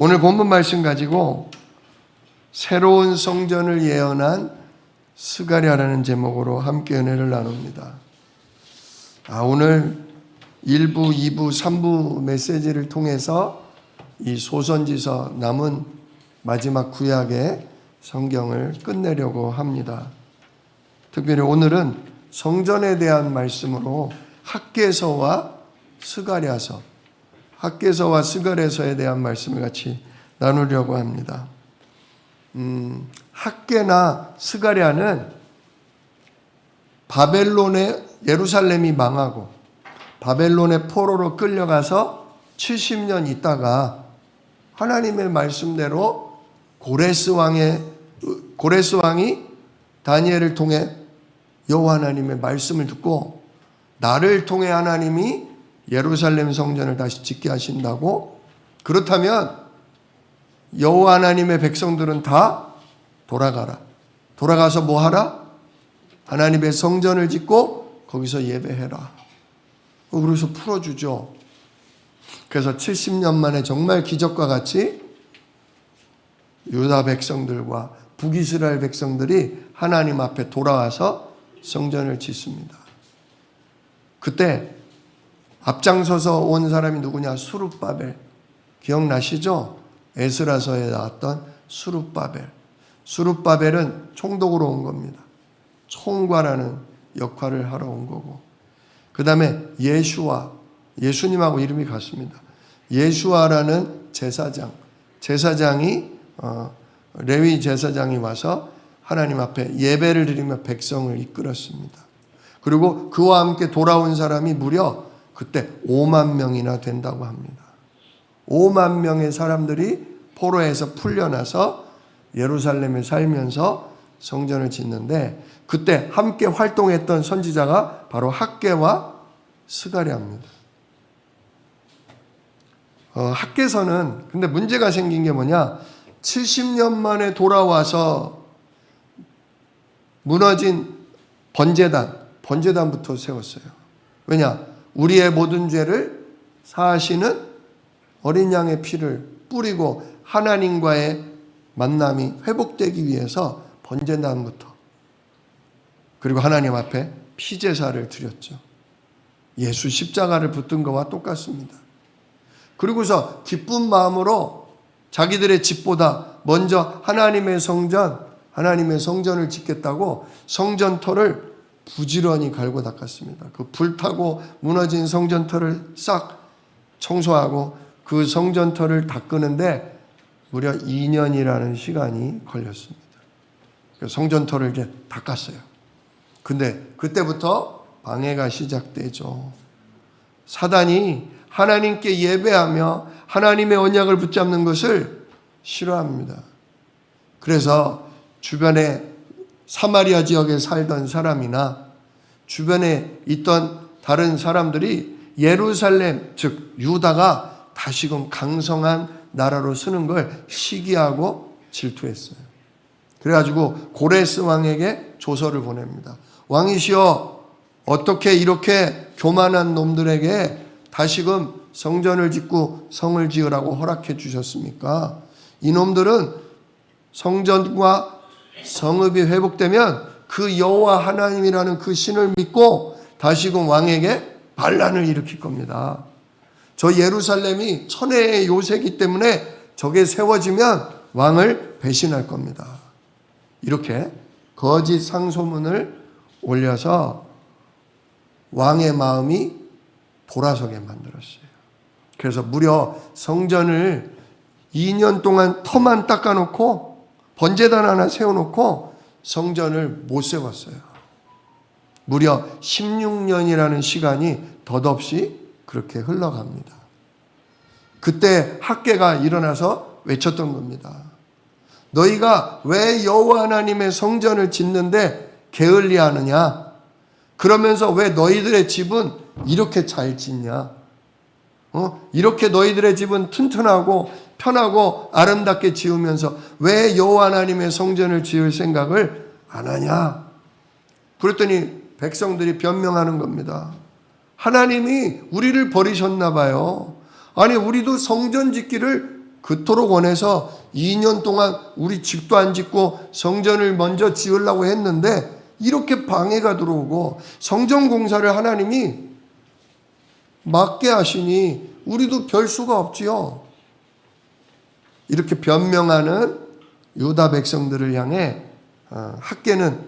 오늘 본문 말씀 가지고 새로운 성전을 예언한 스가랴라는 제목으로 함께 은혜를 나눕니다. 오늘 1부, 2부, 3부 메시지를 통해서 이 소선지서 남은 마지막 구약의 성경을 끝내려고 합니다. 특별히 오늘은 성전에 대한 말씀으로 학개서와 스가랴서, 학개서와 스가랴서에 대한 말씀을 같이 나누려고 합니다. 학개나 스가랴는 바벨론의 예루살렘이 망하고 바벨론의 포로로 끌려가서 70년 있다가 하나님의 말씀대로 고레스 왕이 다니엘을 통해 여호와 하나님의 말씀을 듣고 나를 통해 하나님이 예루살렘 성전을 다시 짓게 하신다고, 그렇다면 여호와 하나님의 백성들은 다 돌아가라. 돌아가서 뭐 하라? 하나님의 성전을 짓고 거기서 예배해라. 그래서 풀어주죠. 그래서 70년 만에 정말 기적과 같이 유다 백성들과 북이스라엘 백성들이 하나님 앞에 돌아와서 성전을 짓습니다. 그때 앞장서서 온 사람이 누구냐? 수룹바벨. 기억나시죠? 에스라서에 나왔던 수룹바벨. 수룹바벨은 총독으로 온 겁니다. 총괄하는 역할을 하러 온 거고. 그 다음에 예수와, 예수님하고 이름이 같습니다. 예수아라는 제사장이 레위 제사장이 와서 하나님 앞에 예배를 드리며 백성을 이끌었습니다. 그리고 그와 함께 돌아온 사람이 무려 그때 5만 명이나 된다고 합니다. 5만 명의 사람들이 포로에서 풀려나서 예루살렘에 살면서 성전을 짓는데, 그때 함께 활동했던 선지자가 바로 학개와 스가랴입니다. 학개서는 근데 문제가 생긴 게 뭐냐? 70년 만에 돌아와서 무너진 번제단부터 세웠어요. 왜냐? 우리의 모든 죄를 사하시는 어린 양의 피를 뿌리고 하나님과의 만남이 회복되기 위해서 번제단부터, 그리고 하나님 앞에 피제사를 드렸죠. 예수 십자가를 붙든 것과 똑같습니다. 그리고서 기쁜 마음으로 자기들의 집보다 먼저 하나님의 성전을 짓겠다고 성전터를 부지런히 갈고 닦았습니다. 그 불타고 무너진 성전터를 싹 청소하고 그 성전터를 닦는데 무려 2년이라는 시간이 걸렸습니다. 성전터를 이렇게 닦았어요. 근데 그때부터 방해가 시작되죠. 사단이 하나님께 예배하며 하나님의 언약을 붙잡는 것을 싫어합니다. 그래서 주변에 사마리아 지역에 살던 사람이나 주변에 있던 다른 사람들이 예루살렘, 즉 유다가 다시금 강성한 나라로 서는 걸 시기하고 질투했어요. 그래가지고 고레스 왕에게 조서를 보냅니다. 왕이시여, 어떻게 이렇게 교만한 놈들에게 다시금 성전을 짓고 성을 지으라고 허락해 주셨습니까? 이놈들은 성전과 성읍이 회복되면 그 여호와 하나님이라는 그 신을 믿고 다시금 왕에게 반란을 일으킬 겁니다. 저 예루살렘이 천혜의 요새이기 때문에 저게 세워지면 왕을 배신할 겁니다. 이렇게 거짓 상소문을 올려서 왕의 마음이 돌아서게 만들었어요. 그래서 무려 성전을 2년 동안 터만 닦아놓고 번제단 하나 세워놓고 성전을 못 세웠어요. 무려 16년이라는 시간이 덧없이 그렇게 흘러갑니다. 그때 학개가 일어나서 외쳤던 겁니다. 너희가 왜 여호와 하나님의 성전을 짓는데 게을리하느냐? 그러면서 왜 너희들의 집은 이렇게 잘 짓냐? 이렇게 너희들의 집은 튼튼하고 편하고 아름답게 지으면서 왜 여호와 하나님의 성전을 지을 생각을 안 하냐? 그랬더니 백성들이 변명하는 겁니다. 하나님이 우리를 버리셨나 봐요. 아니, 우리도 성전 짓기를 그토록 원해서 2년 동안 우리 집도 안 짓고 성전을 먼저 지으려고 했는데 이렇게 방해가 들어오고 성전 공사를 하나님이 막게 하시니 우리도 별 수가 없지요. 이렇게 변명하는 유다 백성들을 향해 학개는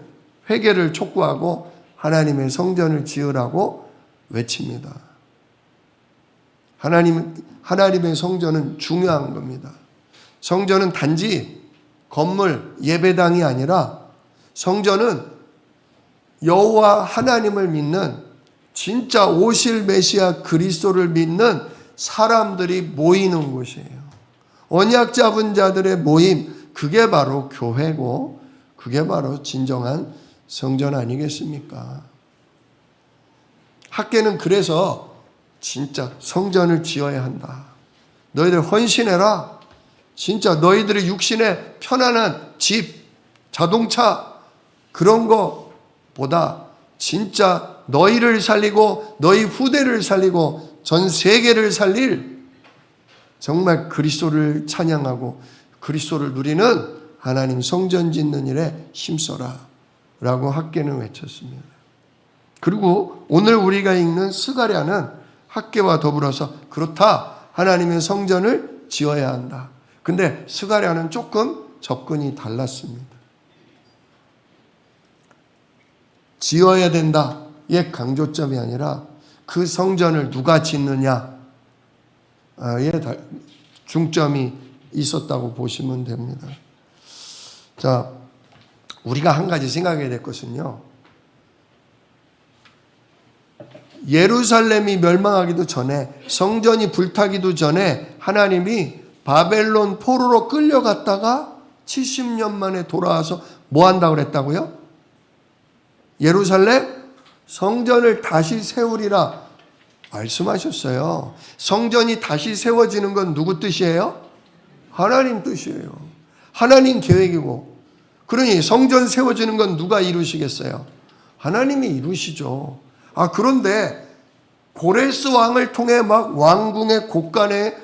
회개를 촉구하고 하나님의 성전을 지으라고 외칩니다. 하나님의 성전은 중요한 겁니다. 성전은 단지 건물, 예배당이 아니라 성전은 여호와 하나님을 믿는 진짜 오실 메시아 그리스도를 믿는 사람들이 모이는 곳이에요. 언약 잡은 자들의 모임, 그게 바로 교회고 그게 바로 진정한 성전 아니겠습니까? 학개는 그래서 진짜 성전을 지어야 한다. 너희들 헌신해라. 진짜 너희들의 육신에 편안한 집, 자동차 그런 거보다 진짜 너희를 살리고 너희 후대를 살리고 전 세계를 살릴 정말 그리스도를 찬양하고 그리스도를 누리는 하나님 성전 짓는 일에 힘써라 라고 학개는 외쳤습니다. 그리고 오늘 우리가 읽는 스가랴는 학개와 더불어서 그렇다. 하나님의 성전을 지어야 한다. 근데 스가랴는 조금 접근이 달랐습니다. 지어야 된다의 강조점이 아니라 그 성전을 누가 짓느냐에 중점이 있었다고 보시면 됩니다. 자, 우리가 한 가지 생각해야 될 것은요. 예루살렘이 멸망하기도 전에 성전이 불타기도 전에 하나님이 바벨론 포로로 끌려갔다가 70년 만에 돌아와서 뭐 한다고 그랬다고요? 예루살렘 성전을 다시 세우리라 말씀하셨어요. 성전이 다시 세워지는 건 누구 뜻이에요? 하나님 뜻이에요. 하나님 계획이고 그러니 성전 세워지는 건 누가 이루시겠어요? 하나님이 이루시죠. 그런데 고레스 왕을 통해 막 왕궁의 곳간에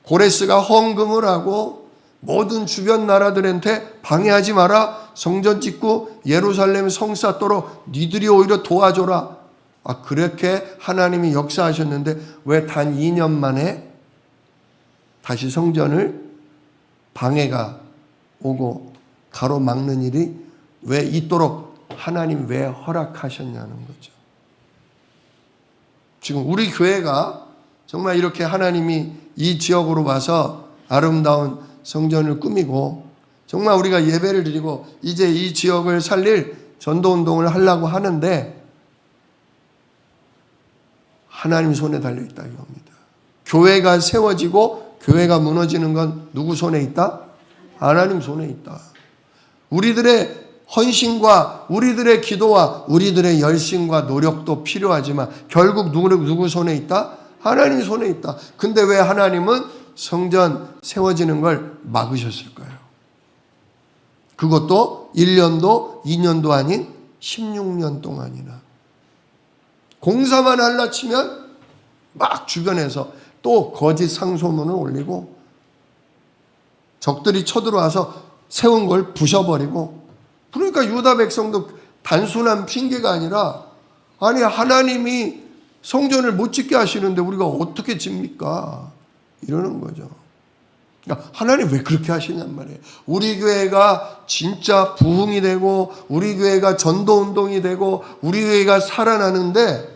고레스가 헌금을 하고 모든 주변 나라들한테 방해하지 마라. 성전 짓고 예루살렘 성 쌓도록 니들이 오히려 도와줘라. 그렇게 하나님이 역사하셨는데 왜 단 2년 만에 다시 성전을 방해가 오고 가로막는 일이 왜 있도록 하나님 왜 허락하셨냐는 거죠. 지금 우리 교회가 정말 이렇게 하나님이 이 지역으로 와서 아름다운 성전을 꾸미고 정말 우리가 예배를 드리고 이제 이 지역을 살릴 전도운동을 하려고 하는데 하나님 손에 달려있다 이겁니다. 교회가 세워지고 교회가 무너지는 건 누구 손에 있다? 하나님 손에 있다. 우리들의 헌신과 우리들의 기도와 우리들의 열심과 노력도 필요하지만 결국 누구 손에 있다? 하나님 손에 있다. 근데 왜 하나님은 성전 세워지는 걸 막으셨을까요? 그것도 1년도 2년도 아닌 16년 동안이나. 공사만 할라 치면 막 주변에서 또 거짓 상소문을 올리고 적들이 쳐들어와서 세운 걸 부셔버리고 그러니까 유다 백성도 단순한 핑계가 아니라 아니 하나님이 성전을 못 짓게 하시는데 우리가 어떻게 집니까? 이러는 거죠. 그러니까 하나님 왜 그렇게 하시냔 말이에요. 우리 교회가 진짜 부흥이 되고 우리 교회가 전도운동이 되고 우리 교회가 살아나는데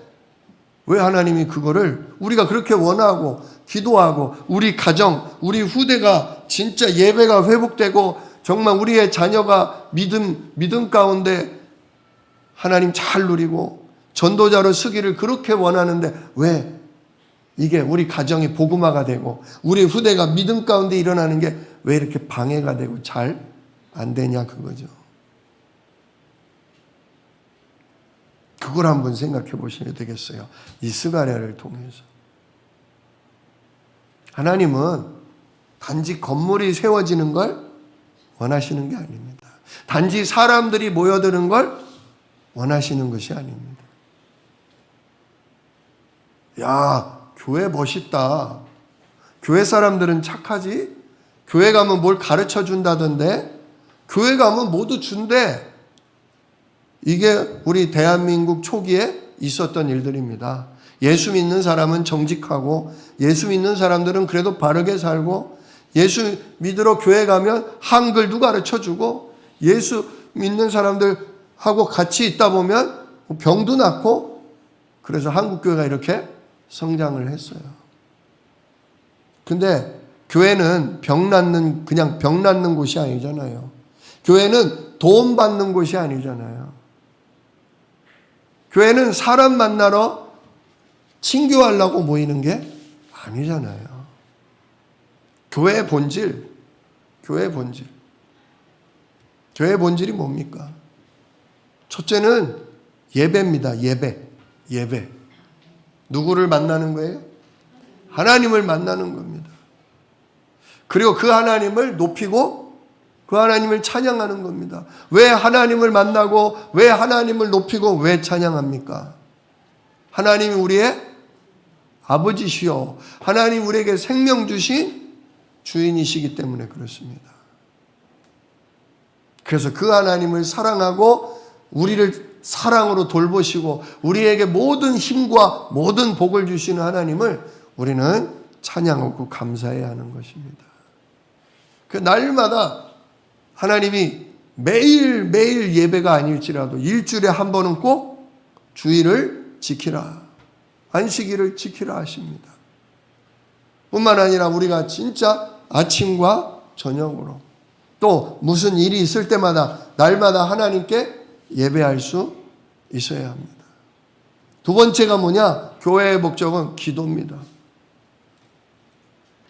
왜 하나님이 그거를 우리가 그렇게 원하고 기도하고 우리 가정, 우리 후대가 진짜 예배가 회복되고 정말 우리의 자녀가 믿음 가운데 하나님 잘 누리고 전도자로 서기를 그렇게 원하는데 왜 이게 우리 가정이 복음화가 되고 우리 후대가 믿음 가운데 일어나는 게 왜 이렇게 방해가 되고 잘 안 되냐 그거죠. 그걸 한번 생각해 보시면 되겠어요. 이 스가랴를 통해서. 하나님은 단지 건물이 세워지는 걸 원하시는 게 아닙니다. 단지 사람들이 모여드는 걸 원하시는 것이 아닙니다. 야, 교회 멋있다. 교회 사람들은 착하지? 교회 가면 뭘 가르쳐 준다던데? 교회 가면 모두 준대. 이게 우리 대한민국 초기에 있었던 일들입니다. 예수 믿는 사람은 정직하고 예수 믿는 사람들은 그래도 바르게 살고 예수 믿으러 교회 가면 한글도 가르쳐주고 예수 믿는 사람들하고 같이 있다 보면 병도 낫고 그래서 한국교회가 이렇게 성장을 했어요. 근데 교회는 그냥 병 낫는 곳이 아니잖아요. 교회는 돈 받는 곳이 아니잖아요. 교회는 사람 만나러 친교하려고 모이는 게 아니잖아요. 교회의 본질이 뭡니까? 첫째는 예배입니다. 예배. 누구를 만나는 거예요? 하나님을 만나는 겁니다. 그리고 그 하나님을 높이고 그 하나님을 찬양하는 겁니다. 왜 하나님을 만나고 왜 하나님을 높이고 왜 찬양합니까? 하나님이 우리의 아버지시요 하나님 우리에게 생명 주신 주인이시기 때문에 그렇습니다. 그래서 그 하나님을 사랑하고 우리를 사랑으로 돌보시고 우리에게 모든 힘과 모든 복을 주시는 하나님을 우리는 찬양하고 감사해야 하는 것입니다. 그 날마다 하나님이 매일 예배가 아닐지라도 일주일에 한 번은 꼭 주일을 지키라. 안식일을 지키라 하십니다. 뿐만 아니라 우리가 진짜 아침과 저녁으로 또 무슨 일이 있을 때마다 날마다 하나님께 예배할 수 있어야 합니다. 두 번째가 뭐냐? 교회의 목적은 기도입니다.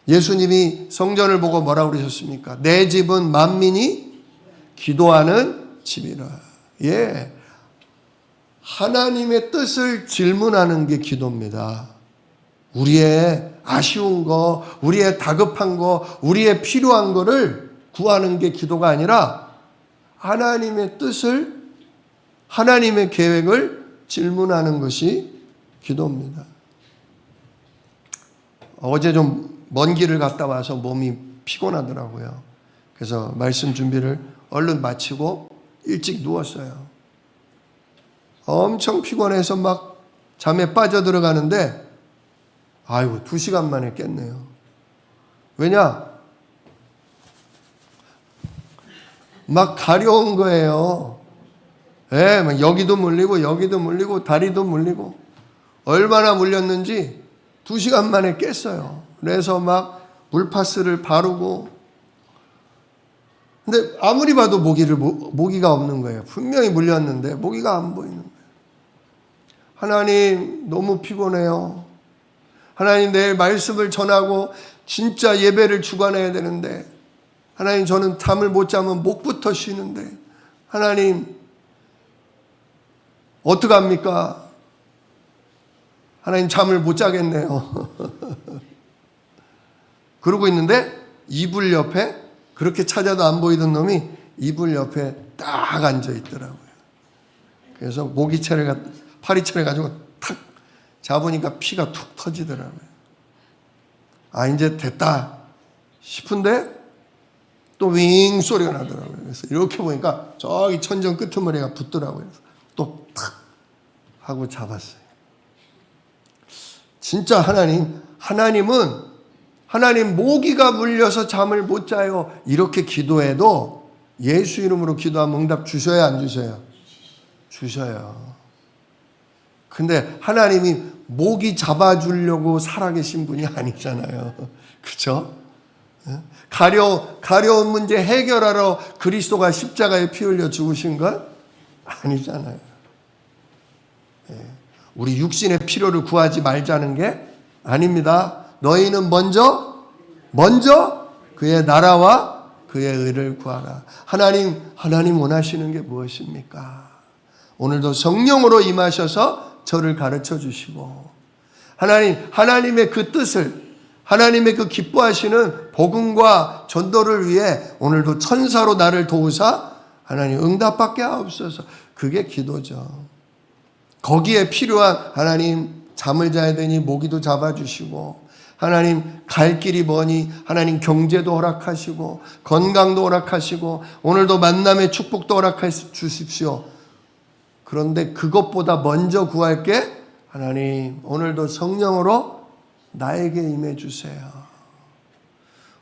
예수님이 성전을 보고 뭐라고 그러셨습니까? 내 집은 만민이 기도하는 집이라. 예. 하나님의 뜻을 질문하는 게 기도입니다. 우리의 아쉬운 거, 우리의 다급한 거, 우리의 필요한 거를 구하는 게 기도가 아니라 하나님의 뜻을, 하나님의 계획을 질문하는 것이 기도입니다. 어제 좀 먼 길을 갔다 와서 몸이 피곤하더라고요. 그래서 말씀 준비를 얼른 마치고 일찍 누웠어요. 엄청 피곤해서 막 잠에 빠져들어가는데 아이고 2시간 만에 깼네요. 왜냐? 막 가려운 거예요. 예, 막 여기도 물리고 다리도 물리고 얼마나 물렸는지 2시간 만에 깼어요. 그래서 막 물파스를 바르고 근데 아무리 봐도 모기가 없는 거예요. 분명히 물렸는데 모기가 안 보이는 거예요. 하나님 너무 피곤해요. 하나님 내일 말씀을 전하고 진짜 예배를 주관해야 되는데 하나님 저는 잠을 못 자면 목부터 쉬는데 하나님 어떡합니까? 하나님 잠을 못 자겠네요. 그러고 있는데 이불 옆에 그렇게 찾아도 안 보이던 놈이 이불 옆에 딱 앉아 있더라고요. 그래서 파리채를 가지고 탁 잡으니까 피가 툭 터지더라고요. 아 이제 됐다 싶은데 또 윙 소리가 나더라고요. 그래서 이렇게 보니까 저기 천정 끄트머리가 붙더라고요. 그래서 또 탁 하고 잡았어요. 진짜 하나님은 모기가 물려서 잠을 못 자요. 이렇게 기도해도 예수 이름으로 기도하면 응답 주셔야 안 주셔요? 주셔요. 근데 하나님이 모기 잡아주려고 살아계신 분이 아니잖아요. 그렇죠? 가려운 문제 해결하러 그리스도가 십자가에 피 흘려 죽으신 건 아니잖아요. 우리 육신의 필요를 구하지 말자는 게 아닙니다. 너희는 먼저 그의 나라와 그의 의를 구하라. 하나님 원하시는 게 무엇입니까? 오늘도 성령으로 임하셔서 저를 가르쳐 주시고 하나님의 그 뜻을 하나님의 그 기뻐하시는 복음과 전도를 위해 오늘도 천사로 나를 도우사 하나님 응답받게 하옵소서. 그게 기도죠. 거기에 필요한 하나님 잠을 자야 되니 모기도 잡아주시고 하나님 갈 길이 머니 하나님 경제도 허락하시고 건강도 허락하시고 오늘도 만남의 축복도 허락해 주십시오. 그런데 그것보다 먼저 구할 게 하나님 오늘도 성령으로 나에게 임해 주세요.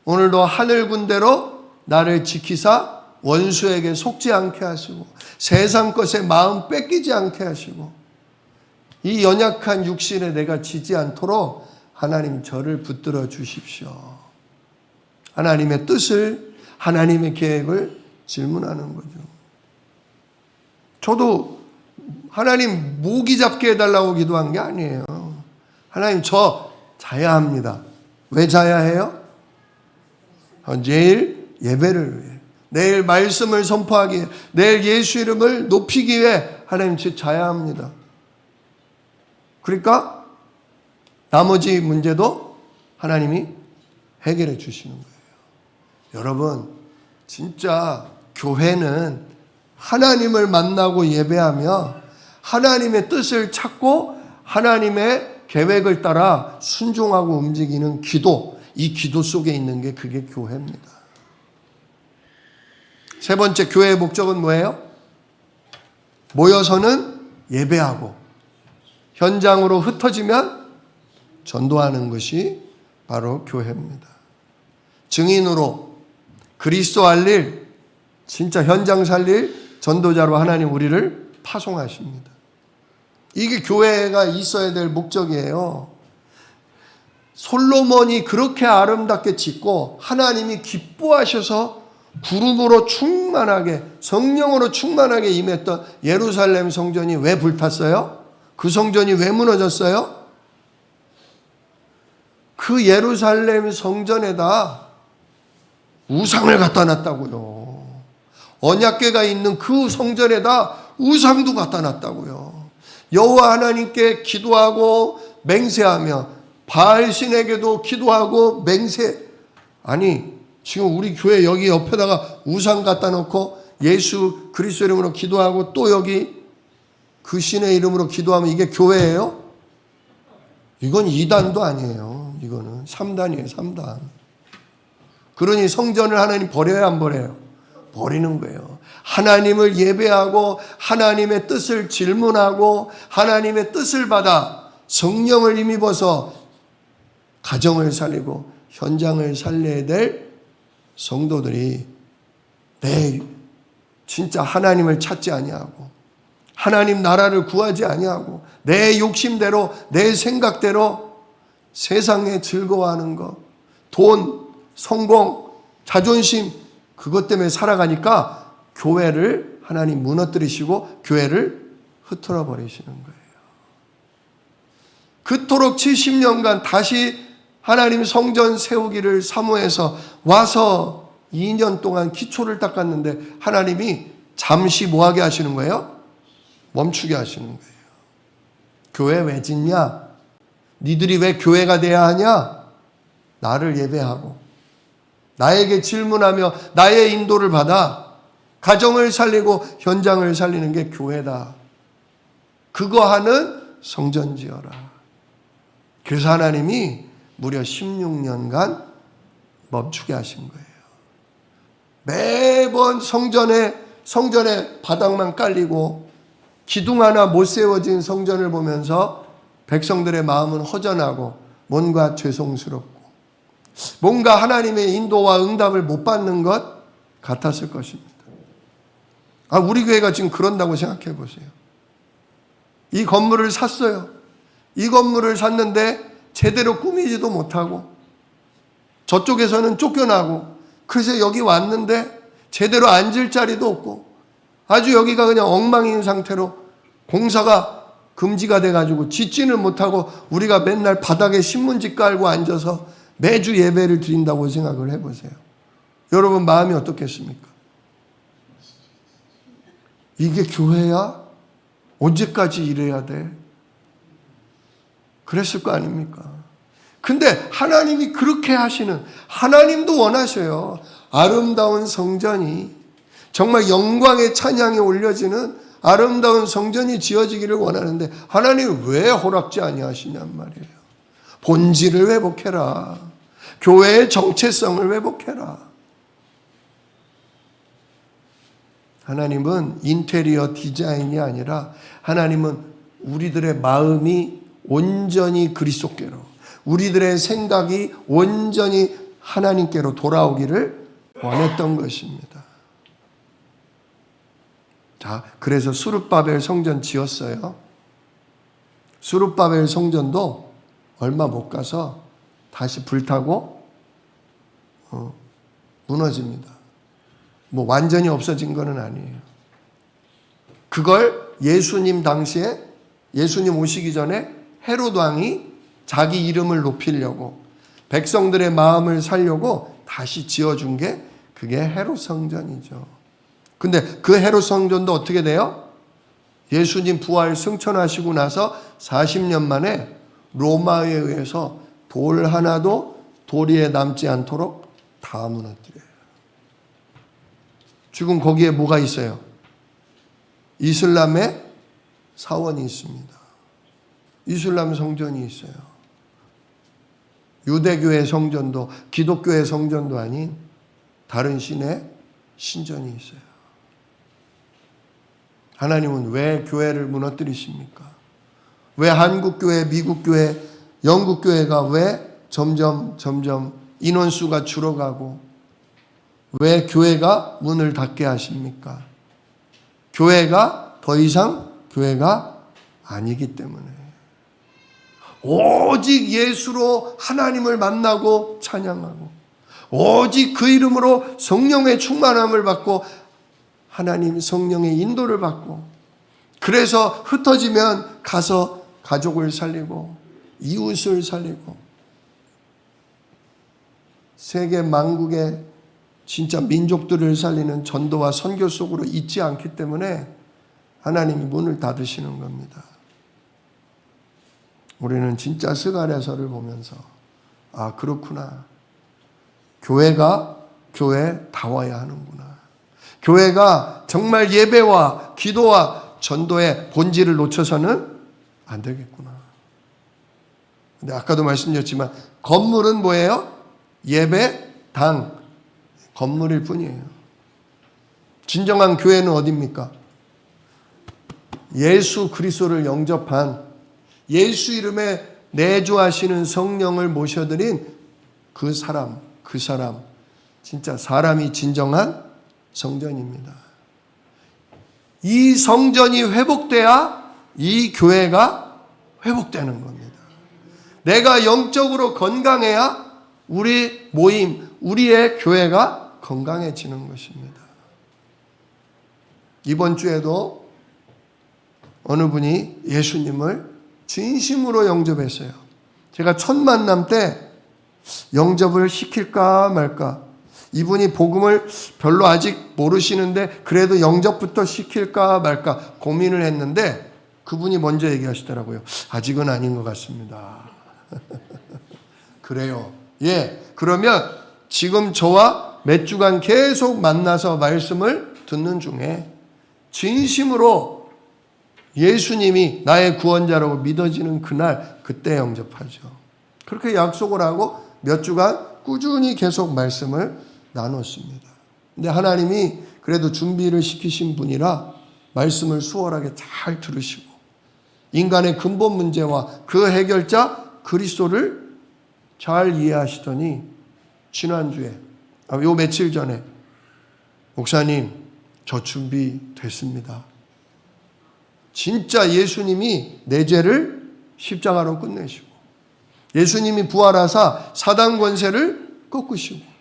오늘도 하늘 군대로 나를 지키사 원수에게 속지 않게 하시고 세상 것에 마음 뺏기지 않게 하시고 이 연약한 육신에 내가 지지 않도록 하나님 저를 붙들어 주십시오. 하나님의 뜻을 하나님의 계획을 질문하는 거죠. 저도 하나님 모기 잡게 해달라고 기도한 게 아니에요. 하나님 저 자야 합니다. 왜 자야 해요? 내일 예배를 위해, 내일 말씀을 선포하기 위해, 내일 예수 이름을 높이기 위해 하나님 저 자야 합니다. 그러니까 나머지 문제도 하나님이 해결해 주시는 거예요. 여러분 진짜 교회는 하나님을 만나고 예배하며 하나님의 뜻을 찾고 하나님의 계획을 따라 순종하고 움직이는 기도, 이 기도 속에 있는 게 그게 교회입니다. 세 번째 교회의 목적은 뭐예요? 모여서는 예배하고 현장으로 흩어지면 전도하는 것이 바로 교회입니다. 증인으로 그리스도 알릴, 진짜 현장 살릴 전도자로 하나님 우리를 파송하십니다. 이게 교회가 있어야 될 목적이에요. 솔로몬이 그렇게 아름답게 짓고 하나님이 기뻐하셔서 구름으로 충만하게 성령으로 충만하게 임했던 예루살렘 성전이 왜 불탔어요? 그 성전이 왜 무너졌어요? 그 예루살렘 성전에다 우상을 갖다 놨다고요. 언약궤가 있는 그 성전에다 우상도 갖다 놨다고요. 여호와 하나님께 기도하고 맹세하며 바알신에게도 기도하고 맹세. 아니 지금 우리 교회 여기 옆에다가 우상 갖다 놓고 예수 그리스도 이름으로 기도하고 또 여기 그 신의 이름으로 기도하면 이게 교회예요? 이건 2단도 아니에요. 이거는 3단이에요. 3단. 그러니 성전을 하나님 버려야 안 버려요? 버리는 거예요. 하나님을 예배하고 하나님의 뜻을 질문하고 하나님의 뜻을 받아 성령을 힘입어서 가정을 살리고 현장을 살려야 될 성도들이 진짜 하나님을 찾지 아니하고 하나님 나라를 구하지 아니하고 내 욕심대로 내 생각대로 세상에 즐거워하는 것, 돈, 성공, 자존심 그것 때문에 살아가니까 교회를 하나님 무너뜨리시고 교회를 흩어져 버리시는 거예요. 그토록 70년간 다시 하나님 성전 세우기를 사모해서 와서 2년 동안 기초를 닦았는데 하나님이 잠시 뭐하게 하시는 거예요? 멈추게 하시는 거예요. 교회 왜 짓냐? 니들이 왜 교회가 돼야 하냐? 나를 예배하고 나에게 질문하며 나의 인도를 받아 가정을 살리고 현장을 살리는 게 교회다. 그거 하는 성전 지어라. 그래서 하나님이 무려 16년간 멈추게 하신 거예요. 매번 성전에 바닥만 깔리고 기둥 하나 못 세워진 성전을 보면서 백성들의 마음은 허전하고 뭔가 죄송스럽고 뭔가 하나님의 인도와 응답을 못 받는 것 같았을 것입니다. 우리 교회가 지금 그런다고 생각해 보세요. 이 건물을 샀어요. 이 건물을 샀는데 제대로 꾸미지도 못하고 저쪽에서는 쫓겨나고 그래서 여기 왔는데 제대로 앉을 자리도 없고 아주 여기가 그냥 엉망인 상태로 공사가 금지가 돼가지고 짓지는 못하고 우리가 맨날 바닥에 신문지 깔고 앉아서 매주 예배를 드린다고 생각을 해보세요. 여러분 마음이 어떻겠습니까? 이게 교회야? 언제까지 이래야 돼? 그랬을 거 아닙니까? 근데 하나님이 그렇게 하시는, 하나님도 원하셔요. 아름다운 성전이 정말 영광의 찬양이 올려지는 아름다운 성전이 지어지기를 원하는데 하나님이 왜 허락지 아니하시냔 말이에요. 본질을 회복해라. 교회의 정체성을 회복해라. 하나님은 인테리어 디자인이 아니라 하나님은 우리들의 마음이 온전히 그리스도께로, 우리들의 생각이 온전히 하나님께로 돌아오기를 원했던 것입니다. 자, 그래서 수룹바벨 성전 지었어요. 수룹바벨 성전도 얼마 못 가서 다시 불타고 무너집니다. 뭐 완전히 없어진 건 아니에요. 그걸 예수님 당시에, 예수님 오시기 전에 헤롯 왕이 자기 이름을 높이려고, 백성들의 마음을 살려고 다시 지어준 게 그게 헤롯 성전이죠. 근데 그 헤롯 성전도 어떻게 돼요? 예수님 부활 승천하시고 나서 40년 만에 로마에 의해서 돌 하나도 도리에 남지 않도록 다 무너뜨려요. 지금 거기에 뭐가 있어요? 이슬람의 사원이 있습니다. 이슬람 성전이 있어요. 유대교의 성전도 기독교의 성전도 아닌 다른 신의 신전이 있어요. 하나님은 왜 교회를 무너뜨리십니까? 왜 한국교회, 미국교회, 영국교회가 왜 점점 인원수가 줄어가고 왜 교회가 문을 닫게 하십니까? 교회가 더 이상 교회가 아니기 때문에. 오직 예수로 하나님을 만나고 찬양하고 오직 그 이름으로 성령의 충만함을 받고 하나님 성령의 인도를 받고, 그래서 흩어지면 가서 가족을 살리고 이웃을 살리고 세계 만국의 진짜 민족들을 살리는 전도와 선교 속으로 있지 않기 때문에 하나님이 문을 닫으시는 겁니다. 우리는 진짜 스가랴서를 보면서 아, 그렇구나. 교회가 교회다워야 하는구나. 교회가 정말 예배와 기도와 전도의 본질을 놓쳐서는 안 되겠구나. 근데 아까도 말씀드렸지만 건물은 뭐예요? 예배당, 건물일 뿐이에요. 진정한 교회는 어디입니까? 예수 그리스도를 영접한, 예수 이름에 내주하시는 성령을 모셔드린 그 사람, 진짜 사람이 진정한 성전입니다. 이 성전이 회복돼야 이 교회가 회복되는 겁니다. 내가 영적으로 건강해야 우리 모임, 우리의 교회가 건강해지는 것입니다. 이번 주에도 어느 분이 예수님을 진심으로 영접했어요. 제가 첫 만남 때 영접을 시킬까 말까, 이분이 복음을 별로 아직 모르시는데 그래도 영접부터 시킬까 말까 고민을 했는데 그분이 먼저 얘기하시더라고요. 아직은 아닌 것 같습니다. 그래요. 예, 그러면 지금 저와 몇 주간 계속 만나서 말씀을 듣는 중에 진심으로 예수님이 나의 구원자라고 믿어지는 그날, 그때 영접하죠. 그렇게 약속을 하고 몇 주간 꾸준히 계속 말씀을 나눴습니다. 근데 하나님이 그래도 준비를 시키신 분이라 말씀을 수월하게 잘 들으시고 인간의 근본 문제와 그 해결자 그리스도를 잘 이해하시더니 지난주에, 요 며칠 전에 목사님 저 준비됐습니다. 진짜 예수님이 내 죄를 십자가로 끝내시고 예수님이 부활하사 사단 권세를 꺾으시고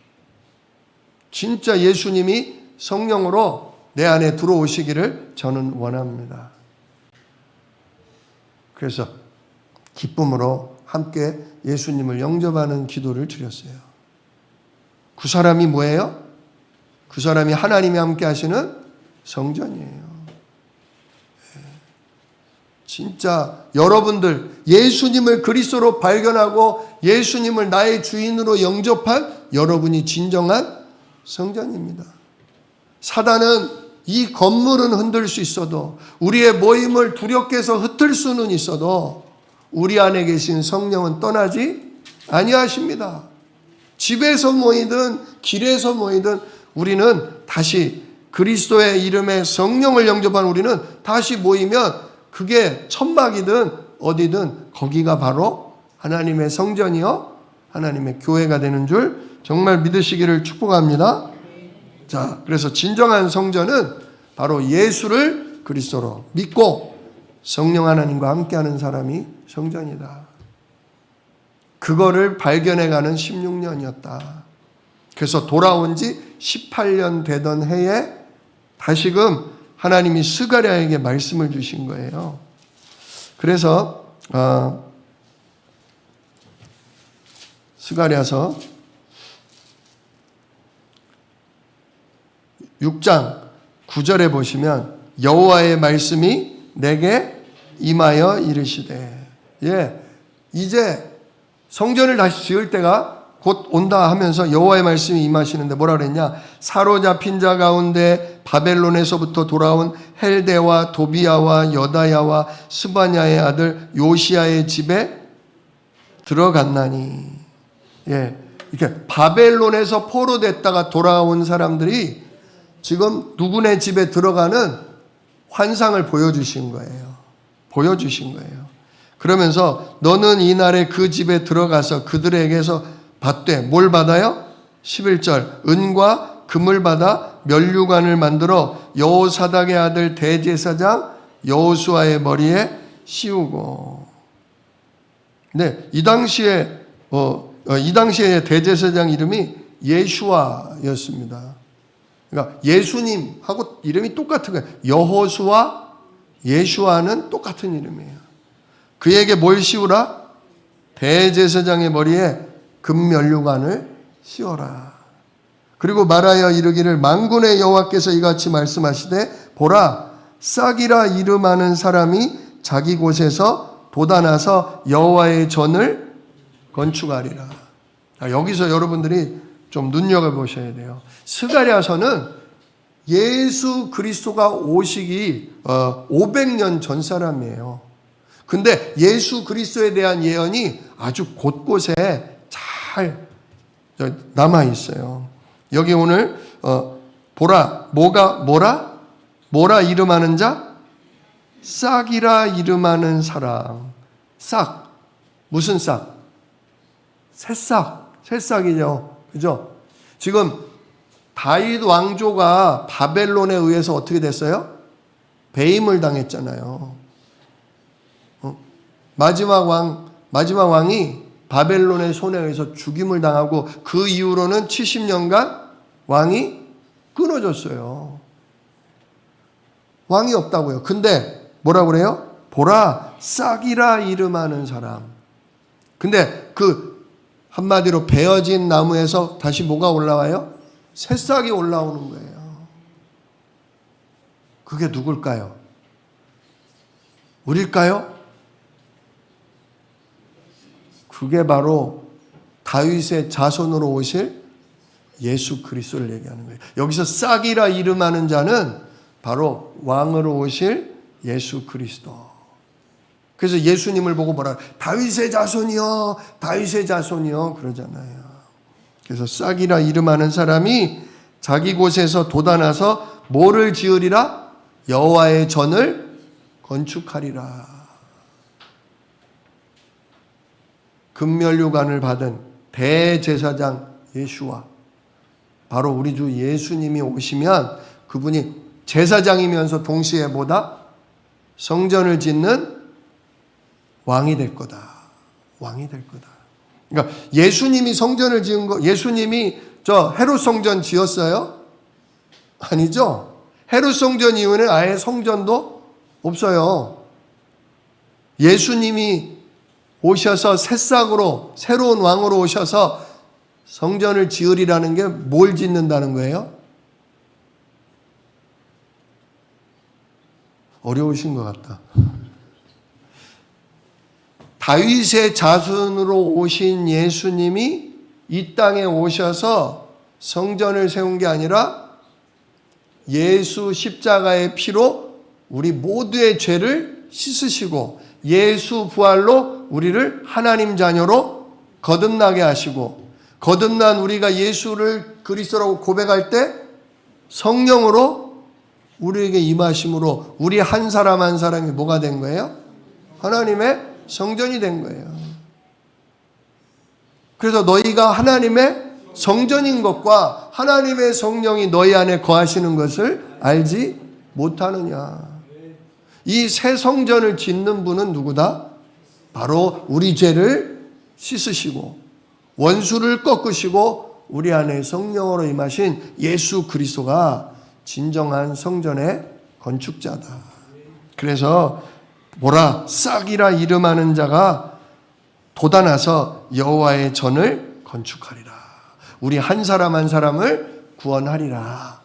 진짜 예수님이 성령으로 내 안에 들어오시기를 저는 원합니다. 그래서 기쁨으로 함께 예수님을 영접하는 기도를 드렸어요. 그 사람이 뭐예요? 그 사람이 하나님이 함께 하시는 성전이에요. 진짜 여러분들 예수님을 그리스도로 발견하고 예수님을 나의 주인으로 영접한 여러분이 진정한 성전입니다. 사단은 이 건물은 흔들 수 있어도 우리의 모임을 두렵게 해서 흩을 수는 있어도 우리 안에 계신 성령은 떠나지 아니하십니다. 집에서 모이든 길에서 모이든 우리는 다시 그리스도의 이름에 성령을 영접한 우리는 다시 모이면 그게 천막이든 어디든 거기가 바로 하나님의 성전이요 하나님의 교회가 되는 줄 정말 믿으시기를 축복합니다. 자, 그래서 진정한 성전은 바로 예수를 그리스도로 믿고 성령 하나님과 함께하는 사람이 성전이다. 그거를 발견해가는 16년이었다. 그래서 돌아온 지 18년 되던 해에 다시금 하나님이 스가랴에게 말씀을 주신 거예요. 그래서 스가랴서 6장 9절에 보시면 여호와의 말씀이 내게 임하여 이르시되, 이제 성전을 다시 지을 때가 곧 온다 하면서 여호와의 말씀이 임하시는데 뭐라 그랬냐? 사로잡힌 자 가운데 바벨론에서부터 돌아온 헬데와 도비야와 여다야와 스바냐의 아들 요시야의 집에 들어갔나니. 이렇게 바벨론에서 포로됐다가 돌아온 사람들이 지금 누구네 집에 들어가는 환상을 보여주신 거예요. 그러면서 너는 이날에 그 집에 들어가서 그들에게서 받되 뭘 받아요? 11절 은과 금을 받아 면류관을 만들어 여호사닥의 아들 대제사장 여호수아의 머리에 씌우고. 네, 이 당시에 대제사장 이름이 예슈아였습니다. 그러니까 예수님하고 이름이 똑같은 거예요. 여호수아, 예슈아는 똑같은 이름이에요. 그에게 뭘 씌우라? 대제사장의 머리에 금면류관을 씌워라. 그리고 말하여 이르기를 만군의 여호와께서 이같이 말씀하시되 보라, 싹이라 이름하는 사람이 자기 곳에서 돋아나서 여호와의 전을 건축하리라. 여기서 여러분들이 좀 눈여겨보셔야 돼요. 스가랴서는 예수 그리스도가 오시기 500년 전 사람이에요. 근데 예수 그리스도에 대한 예언이 아주 곳곳에 잘 남아있어요. 여기 오늘 보라, 뭐라 이름하는 자? 싹이라 이름하는 사람. 싹, 무슨 싹? 새싹이죠. 그죠? 지금 다윗 왕조가 바벨론에 의해서 어떻게 됐어요? 배임을 당했잖아요. 마지막 왕이 바벨론의 손에 의해서 죽임을 당하고 그 이후로는 70년간 왕이 끊어졌어요. 왕이 없다고요. 근데 뭐라고 그래요? 보라, 싹이라 이름하는 사람. 근데 그 한마디로 베어진 나무에서 다시 뭐가 올라와요? 새싹이 올라오는 거예요. 그게 누굴까요? 우릴까요? 그게 바로 다윗의 자손으로 오실 예수 그리스도를 얘기하는 거예요. 여기서 싹이라 이름하는 자는 바로 왕으로 오실 예수 그리스도. 그래서 예수님을 보고 뭐라 다윗의 자손이요 그러잖아요. 그래서 싹이라 이름하는 사람이 자기 곳에서 돋아나서 뭐를 지으리라? 여호와의 전을 건축하리라. 금면류관을 받은 대제사장 예수와 바로 우리 주 예수님이 오시면 그분이 제사장이면서 동시에 뭐다? 성전을 짓는 왕이 될 거다. 그러니까 예수님이 성전을 지은 거, 예수님이 저 헤롯 성전 지었어요? 아니죠. 헤롯 성전 이후에는 아예 성전도 없어요. 예수님이 오셔서 새싹으로 새로운 왕으로 오셔서 성전을 지으리라는 게 뭘 짓는다는 거예요? 어려우신 것 같다. 다윗의 자손으로 오신 예수님이 이 땅에 오셔서 성전을 세운 게 아니라 예수 십자가의 피로 우리 모두의 죄를 씻으시고 예수 부활로 우리를 하나님 자녀로 거듭나게 하시고, 거듭난 우리가 예수를 그리스도라고 고백할 때 성령으로 우리에게 임하심으로 우리 한 사람 한 사람이 뭐가 된 거예요? 하나님의 성전이 된 거예요. 그래서 너희가 하나님의 성전인 것과 하나님의 성령이 너희 안에 거하시는 것을 알지 못하느냐. 이 새 성전을 짓는 분은 누구다? 바로 우리 죄를 씻으시고 원수를 꺾으시고 우리 안에 성령으로 임하신 예수 그리스도가 진정한 성전의 건축자다. 그래서 보라, 싹이라 이름하는 자가 돋아나서 여호와의 전을 건축하리라. 우리 한 사람 한 사람을 구원하리라.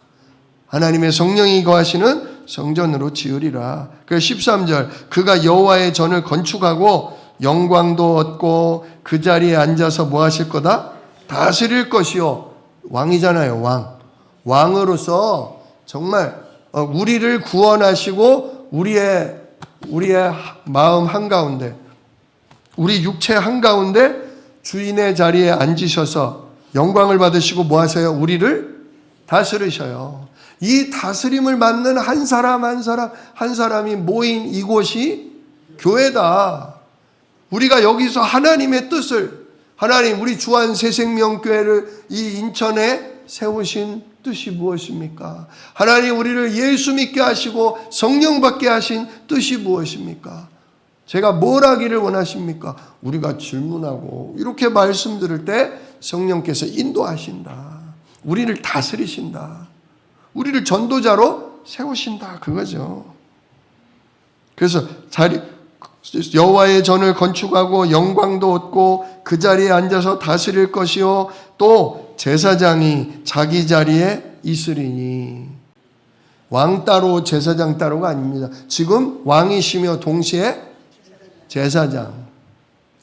하나님의 성령이 거하시는 성전으로 지으리라. 그래서 13절, 그가 여호와의 전을 건축하고 영광도 얻고 그 자리에 앉아서 뭐 하실 거다? 다스릴 것이요. 왕이잖아요, 왕. 왕으로서 정말 우리를 구원하시고 우리의 마음 한가운데, 우리 육체 한가운데 주인의 자리에 앉으셔서 영광을 받으시고 뭐 하세요? 우리를 다스리셔요. 이 다스림을 맡는 한 사람 한 사람이 모인 이곳이 교회다. 우리가 여기서 하나님의 뜻을, 하나님 우리 주한 새생명교회를 이 인천에 세우신 뜻이 무엇입니까? 하나님 우리를 예수 믿게 하시고 성령 받게 하신 뜻이 무엇입니까? 제가 뭘 하기를 원하십니까? 우리가 질문하고 이렇게 말씀 들을 때 성령께서 인도하신다. 우리를 다스리신다. 우리를 전도자로 세우신다. 그거죠. 그래서 여호와의 전을 건축하고 영광도 얻고 그 자리에 앉아서 다스릴 것이요 또 제사장이 자기 자리에 있으리니. 왕 따로 제사장 따로가 아닙니다. 지금 왕이시며 동시에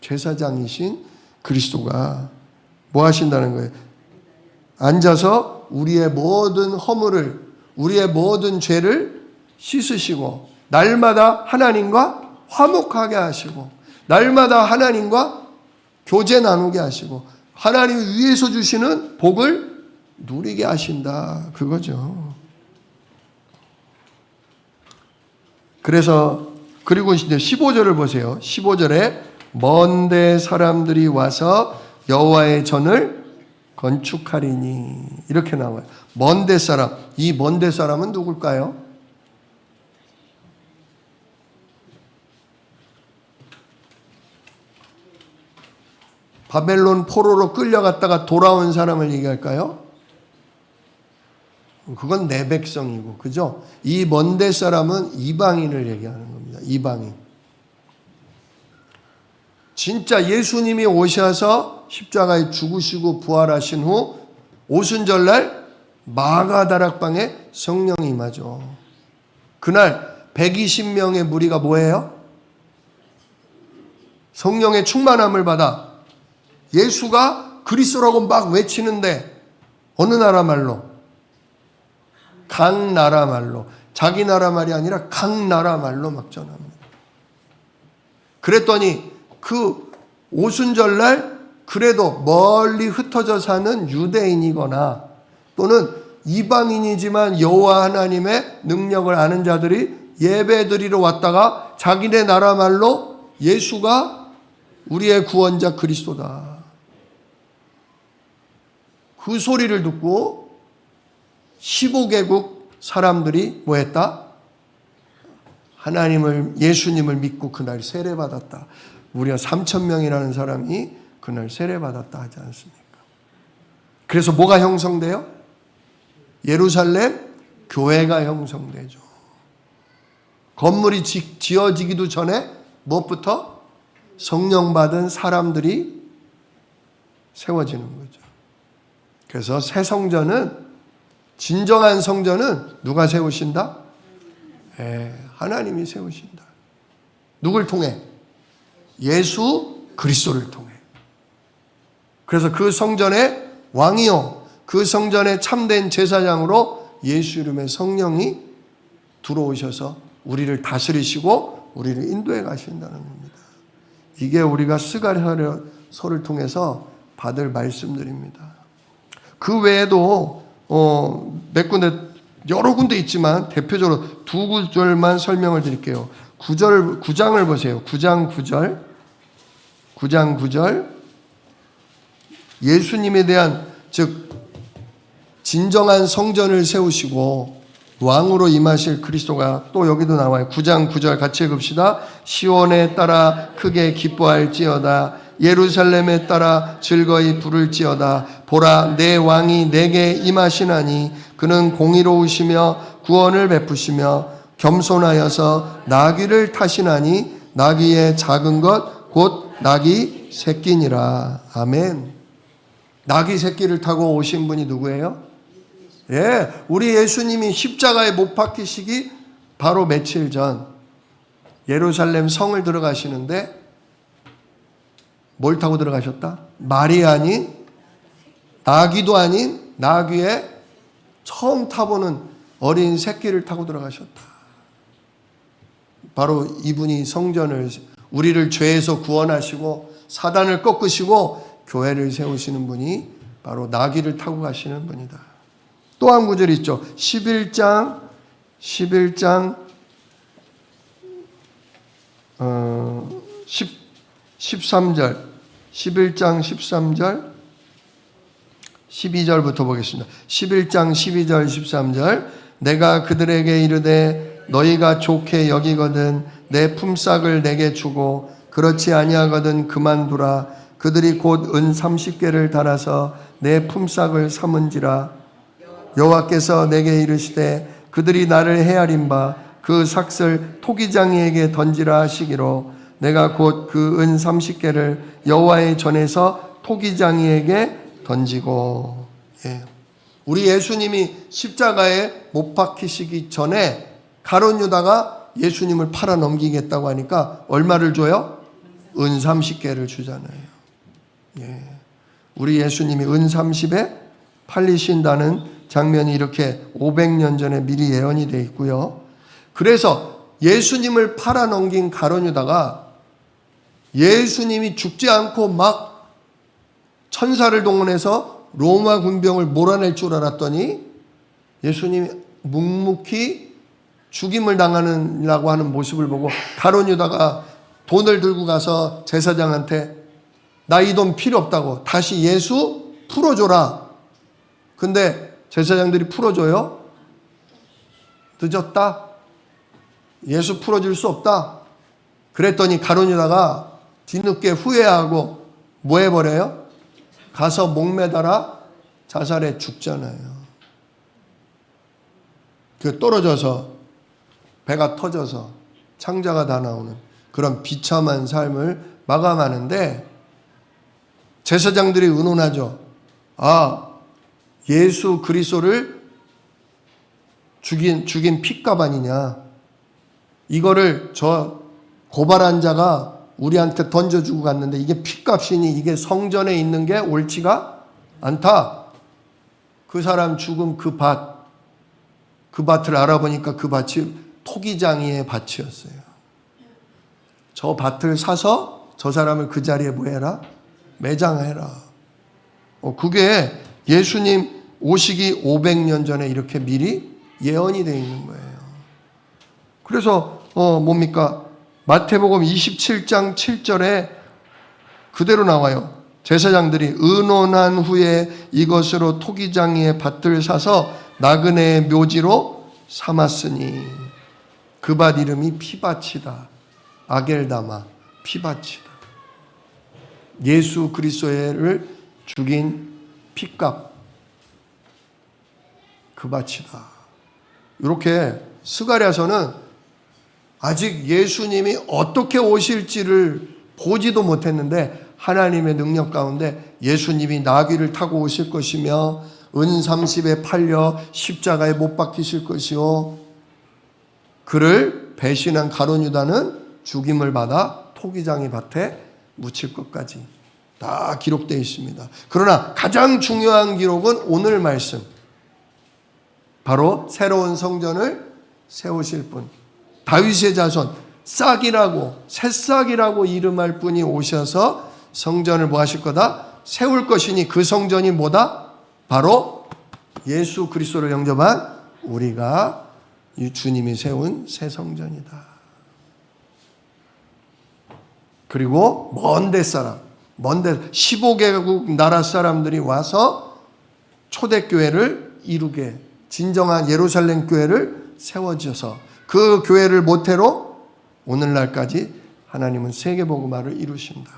제사장이신 그리스도가 뭐 하신다는 거예요? 앉아서 우리의 모든 허물을, 우리의 모든 죄를 씻으시고 날마다 하나님과 화목하게 하시고 날마다 하나님과 교제 나누게 하시고 하나님 위에서 주시는 복을 누리게 하신다. 그거죠. 그리고 이제 15절을 보세요. 15절에 먼데 사람들이 와서 여호와의 전을 건축하리니 이렇게 나와요. 먼데 사람. 이 먼데 사람은 누굴까요? 바벨론 포로로 끌려갔다가 돌아온 사람을 얘기할까요? 그건 내 백성이고, 그죠? 이 먼데 사람은 이방인을 얘기하는 겁니다. 이방인. 진짜 예수님이 오셔서 십자가에 죽으시고 부활하신 후 오순절날 마가다락방에 성령이 임하죠. 그날 120명의 무리가 뭐예요? 성령의 충만함을 받아 예수가 그리스도라고 막 외치는데 어느 나라 말로? 각 나라 말로. 자기 나라 말이 아니라 각 나라 말로 막 전합니다. 그랬더니 그 오순절날 그래도 멀리 흩어져 사는 유대인이거나 또는 이방인이지만 여호와 하나님의 능력을 아는 자들이 예배드리러 왔다가 자기네 나라 말로 예수가 우리의 구원자 그리스도다. 그 소리를 듣고 15개국 사람들이 뭐 했다? 예수님을 믿고 그날 세례받았다. 무려 3,000명이라는 사람이 그날 세례받았다 하지 않습니까? 그래서 뭐가 형성돼요? 예루살렘 교회가 형성되죠. 건물이 지어지기도 전에 무엇부터? 성령 받은 사람들이 세워지는 거죠. 그래서 새 성전은, 진정한 성전은 누가 세우신다? 하나님이 세우신다. 누굴 통해? 예수 그리스도를 통해. 그래서 그 성전의 왕이요 그 성전의 참된 제사장으로 예수 이름의 성령이 들어오셔서 우리를 다스리시고 우리를 인도해 가신다는 겁니다. 이게 우리가 스가랴서를 통해서 받을 말씀들입니다. 그 외에도 몇 군데, 여러 군데 있지만 대표적으로 두 구절만 설명을 드릴게요. 9장을 보세요. 9장 9절. 예수님에 대한, 즉 진정한 성전을 세우시고 왕으로 임하실 그리스도가 또 여기도 나와요. 9장 9절 같이 읽읍시다. 시온에 따라 크게 기뻐할지어다. 예루살렘에 따라 즐거이 부를지어다. 보라, 내 왕이 내게 임하시나니 그는 공의로우시며 구원을 베푸시며 겸손하여서 나귀를 타시나니 나귀의 작은 것 곧 나귀 새끼니라. 아멘. 나귀 새끼를 타고 오신 분이 누구예요? 예, 우리 예수님이 십자가에 못 박히시기 바로 며칠 전 예루살렘 성을 들어가시는데 뭘 타고 들어가셨다? 말이 아닌, 나귀도 아닌 나귀에 처음 타보는 어린 새끼를 타고 들어가셨다. 바로 이분이 성전을, 우리를 죄에서 구원하시고 사단을 꺾으시고 교회를 세우시는 분이 바로 나귀를 타고 가시는 분이다. 또 한 구절 있죠. 11장 13절 11장 13절 12절부터 보겠습니다. 11장 12절 13절 내가 그들에게 이르되 너희가 좋게 여기거든 내 품삯을 내게 주고 그렇지 아니하거든 그만두라. 그들이 곧 은 30개를 달아서 내 품삯을 삼은지라. 여호와께서 내게 이르시되 그들이 나를 헤아린 바 그 삭슬 토기장이에게 던지라 하시기로 내가 곧 그 은 30개를 여호와의 전에서 토기장이에게 던지고. 예. 우리 예수님이 십자가에 못 박히시기 전에 가룟 유다가 예수님을 팔아 넘기겠다고 하니까 얼마를 줘요? 은 30개를 주잖아요. 예. 우리 예수님이 은 30에 팔리신다는 장면이 이렇게 500년 전에 미리 예언이 되어 있고요. 그래서 예수님을 팔아 넘긴 가룟 유다가 예수님이 죽지 않고 막 천사를 동원해서 로마 군병을 몰아낼 줄 알았더니 예수님이 묵묵히 죽임을 당하느라고 하는 모습을 보고 가룟 유다가 돈을 들고 가서 제사장한테 나 이 돈 필요 없다고 다시 예수 풀어줘라. 근데 제사장들이 풀어줘요? 늦었다. 예수 풀어줄 수 없다. 그랬더니 가룟 유다가 뒤늦게 후회하고 뭐 해버려요? 가서 목매달아 자살해 죽잖아요. 그 떨어져서 배가 터져서 창자가 다 나오는 그런 비참한 삶을 마감하는데 제사장들이 의논하죠. 아, 예수 그리스도를 죽인 핏값 아니냐. 이거를 저 고발한 자가 우리한테 던져주고 갔는데 이게 핏값이니 이게 성전에 있는 게 옳지가 않다. 그 사람 죽은 그 밭을 알아보니까 그 밭이 토기장이의 밭이었어요. 저 밭을 사서 저 사람을 그 자리에 뭐 해라? 매장해라. 그게 예수님 오시기 500년 전에 이렇게 미리 예언이 되어 있는 거예요. 그래서 뭡니까? 마태복음 27장 7절에 그대로 나와요. 제사장들이 의논한 후에 이것으로 토기장이의 밭을 사서 나그네의 묘지로 삼았으니 그 밭 이름이 피밭이다. 아겔다마 피밭이다. 예수 그리스도를 죽인 핏값 그 밭이다. 이렇게 스가랴서는 아직 예수님이 어떻게 오실지를 보지도 못했는데 하나님의 능력 가운데 예수님이 나귀를 타고 오실 것이며 은 30에 팔려 십자가에 못 박히실 것이요 그를 배신한 가룟 유다는 죽임을 받아 토기장이 밭에 묻힐 것까지 다 기록되어 있습니다. 그러나 가장 중요한 기록은 오늘 말씀, 바로 새로운 성전을 세우실 분, 다윗의 자손, 싹이라고, 새싹이라고 이름할 분이 오셔서 성전을 뭐 하실 거다? 세울 것이니 그 성전이 뭐다? 바로 예수 그리스도를 영접한 우리가 이 주님이 세운 새 성전이다. 그리고 먼데 사람, 먼데 15개국 나라 사람들이 와서 초대교회를 이루게, 진정한 예루살렘 교회를 세워져서 그 교회를 모태로 오늘날까지 하나님은 세계복음화를 이루신다.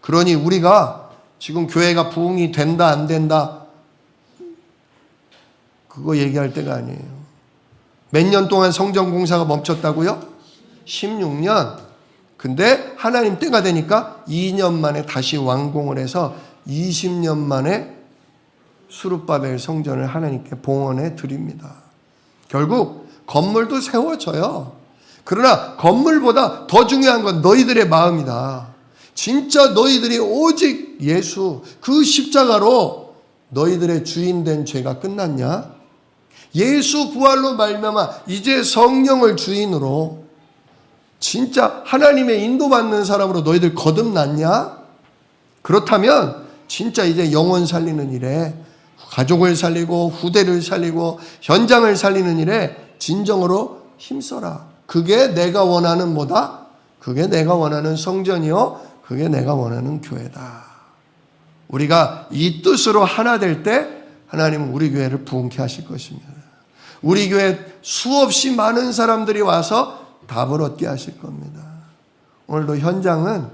그러니 우리가 지금 교회가 부흥이 된다 안 된다 그거 얘기할 때가 아니에요. 몇 년 동안 성전 공사가 멈췄다고요? 16년. 근데 하나님 때가 되니까 2년 만에 다시 완공을 해서 20년 만에 수룹바벨 성전을 하나님께 봉헌해 드립니다. 결국 건물도 세워져요. 그러나 건물보다 더 중요한 건 너희들의 마음이다. 진짜 너희들이 오직 예수 그 십자가로 너희들의 주인 된 죄가 끝났냐? 예수 부활로 말미암아 이제 성령을 주인으로 진짜 하나님의 인도받는 사람으로 너희들 거듭났냐? 그렇다면 진짜 이제 영혼 살리는 일에 가족을 살리고 후대를 살리고 현장을 살리는 일에 진정으로 힘써라. 그게 내가 원하는 뭐다? 그게 내가 원하는 성전이요. 그게 내가 원하는 교회다. 우리가 이 뜻으로 하나 될 때 하나님은 우리 교회를 부흥케 하실 것입니다. 우리 교회 수없이 많은 사람들이 와서 답을 얻게 하실 겁니다. 오늘도 현장에는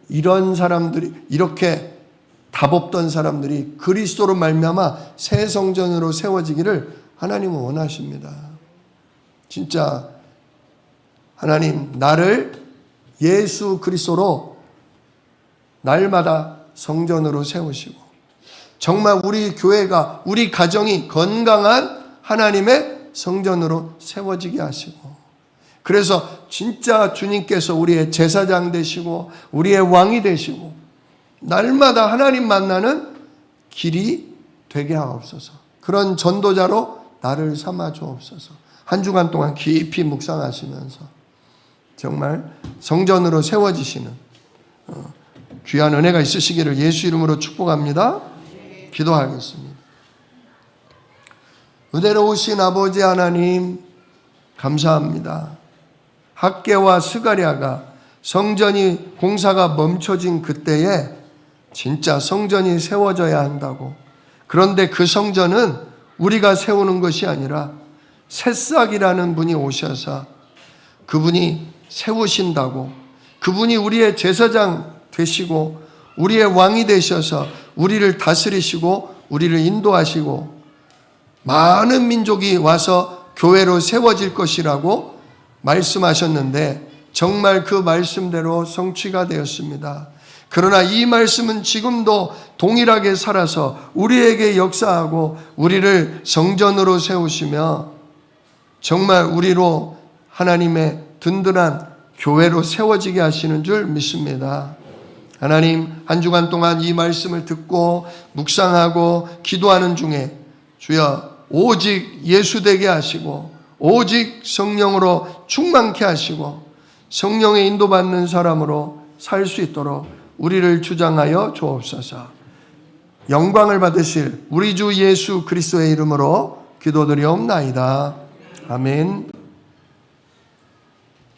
이런 사람들이 이렇게 답 없던 사람들이 그리스도로 말미암아 새 성전으로 세워지기를 하나님은 원하십니다. 진짜 하나님 나를 예수 그리스도로 날마다 성전으로 세우시고 정말 우리 교회가 우리 가정이 건강한 하나님의 성전으로 세워지게 하시고 그래서 진짜 주님께서 우리의 제사장 되시고 우리의 왕이 되시고 날마다 하나님 만나는 길이 되게 하옵소서. 그런 전도자로 나를 삼아 주옵소서. 한 주간 동안 깊이 묵상하시면서 정말 성전으로 세워지시는 귀한 은혜가 있으시기를 예수 이름으로 축복합니다. 기도하겠습니다. 은혜로우신 아버지 하나님 감사합니다. 학개와 스가랴가 성전이 공사가 멈춰진 그때에 진짜 성전이 세워져야 한다고. 그런데 그 성전은 우리가 세우는 것이 아니라 새싹이라는 분이 오셔서 그분이 세우신다고. 그분이 우리의 제사장 되시고 우리의 왕이 되셔서 우리를 다스리시고 우리를 인도하시고 많은 민족이 와서 교회로 세워질 것이라고 말씀하셨는데 정말 그 말씀대로 성취가 되었습니다. 그러나 이 말씀은 지금도 동일하게 살아서 우리에게 역사하고 우리를 성전으로 세우시며 정말 우리로 하나님의 든든한 교회로 세워지게 하시는 줄 믿습니다. 하나님 한 주간 동안 이 말씀을 듣고 묵상하고 기도하는 중에 주여 오직 예수 되게 하시고 오직 성령으로 충만케 하시고 성령의 인도받는 사람으로 살 수 있도록 우리를 주장하여 주옵소서. 영광을 받으실 우리 주 예수 그리스도의 이름으로 기도드리옵나이다. 아멘.